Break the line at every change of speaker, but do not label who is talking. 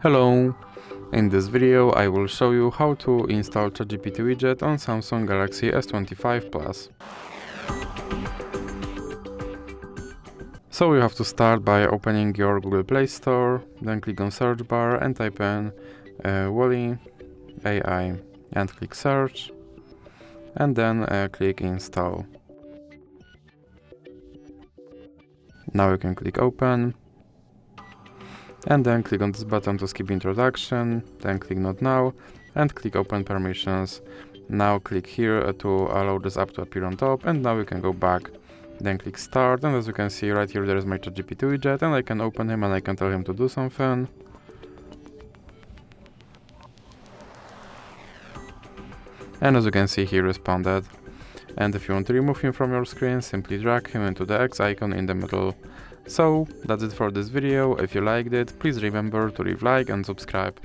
Hello! In this video I will show you how to install Chat GPT Widget on Samsung Galaxy S25 Plus. So you have to start by opening your Google Play Store, then click on search bar and type in Wally AI and click search, and then click install. Now you can click open. And then click on this button to skip introduction, then click not now, and click open permissions. Now click here to allow this app to appear on top, and now you can go back. Then click start, and as you can see right here there is my Chat GPT widget, and I can open him and I can tell him to do something. And as you can see he responded. And if you want to remove him from your screen, simply drag him into the X icon in the middle. So, that's it for this video. If you liked it, please remember to leave a like and subscribe.